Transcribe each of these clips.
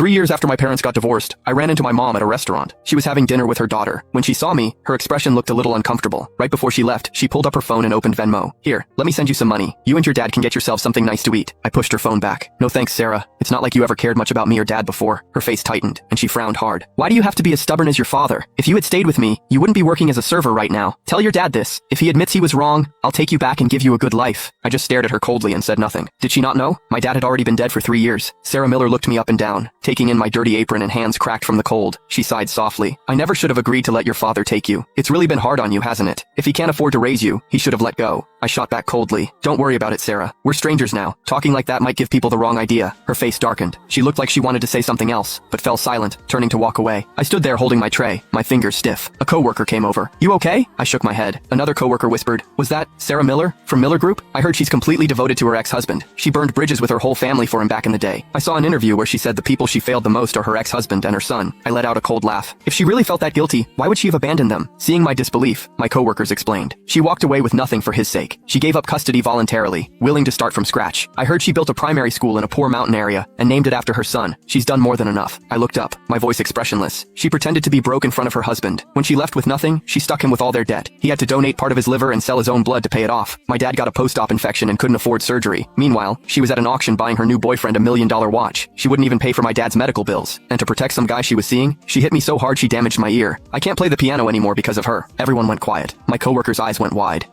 3 years after my parents got divorced, I ran into my mom at a restaurant. She was having dinner with her daughter. When she saw me, her expression looked a little uncomfortable. Right before she left, she pulled up her phone and opened Venmo. Here, let me send you some money. You and your dad can get yourself something nice to eat. I pushed her phone back. No thanks, Sarah. It's not like you ever cared much about me or dad before. Her face tightened, and she frowned hard. Why do you have to be as stubborn as your father? If you had stayed with me, you wouldn't be working as a server right now. Tell your dad this. If he admits he was wrong, I'll take you back and give you a good life. I just stared at her coldly and said nothing. Did she not know? My dad had already been dead for 3 years. Sarah Miller looked me up and down, taking in my dirty apron and hands cracked from the cold. She sighed softly. I never should have agreed to let your father take you. It's really been hard on you, hasn't it? If he can't afford to raise you, he should have let go. I shot back coldly. Don't worry about it, Sarah. We're strangers now. Talking like that might give people the wrong idea. Her face darkened. She looked like she wanted to say something else, but fell silent, turning to walk away. I stood there holding my tray, my fingers stiff. A coworker came over. You okay? I shook my head. Another coworker whispered, was that Sarah Miller from Miller Group? I heard she's completely devoted to her ex-husband. She burned bridges with her whole family for him back in the day. I saw an interview where she said the people she failed the most are her ex-husband and her son. I let out a cold laugh. If she really felt that guilty, why would she have abandoned them? Seeing my disbelief, my coworkers explained. She walked away with nothing for his sake. She gave up custody voluntarily, willing to start from scratch. I heard she built a primary school in a poor mountain area and named it after her son. She's done more than enough. I looked up, my voice expressionless. She pretended to be broke in front of her husband. When she left with nothing, she stuck him with all their debt. He had to donate part of his liver and sell his own blood to pay it off. My dad got a post-op infection and couldn't afford surgery. Meanwhile, she was at an auction buying her new boyfriend a $1 million watch. She wouldn't even pay for my dad's medical bills. And to protect some guy she was seeing, she hit me so hard she damaged my ear. I can't play the piano anymore because of her. Everyone went quiet. My coworker's eyes went wide.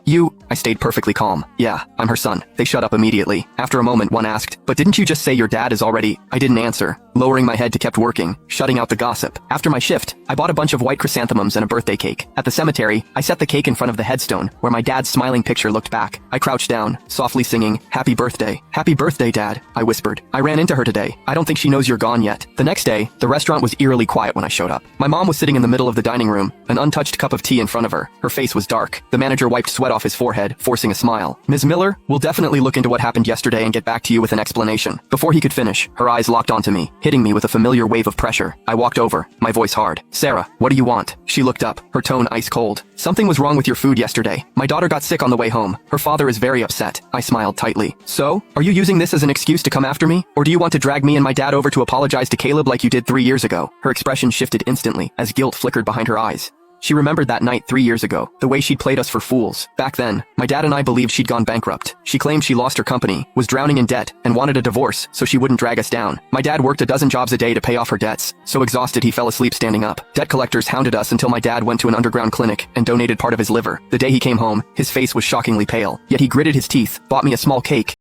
I stayed perfectly calm. Yeah, I'm her son. They shut up immediately. After a moment, one asked, but didn't you just say your dad is already... I didn't answer. Lowering my head to kept working, shutting out the gossip. After my shift, I bought a bunch of white chrysanthemums and a birthday cake. At the cemetery, I set the cake in front of the headstone, where my dad's smiling picture looked back. I crouched down, softly singing, Happy birthday. Happy birthday, Dad, I whispered. I ran into her today. I don't think she knows you're gone yet. The next day, the restaurant was eerily quiet when I showed up. My mom was sitting in the middle of the dining room, an untouched cup of tea in front of her. Her face was dark. The manager wiped sweat off his forehead, forcing a smile. Ms. Miller, we'll definitely look into what happened yesterday and get back to you with an explanation. Before he could finish, her eyes locked onto me, hitting me with a familiar wave of pressure. I walked over, my voice hard. Sarah, what do you want? She looked up, her tone ice cold. Something was wrong with your food yesterday. My daughter got sick on the way home. Her father is very upset. I smiled tightly. So, are you using this as an excuse to come after me? Or do you want to drag me and my dad over to apologize to Caleb like you did 3 years ago? Her expression shifted instantly, as guilt flickered behind her eyes. She remembered that night 3 years ago, the way she'd played us for fools. Back then, my dad and I believed she'd gone bankrupt. She claimed she lost her company, was drowning in debt, and wanted a divorce so she wouldn't drag us down. My dad worked a dozen jobs a day to pay off her debts. So exhausted he fell asleep standing up. Debt collectors hounded us until my dad went to an underground clinic and donated part of his liver. The day he came home, his face was shockingly pale. Yet he gritted his teeth, bought me a small cake,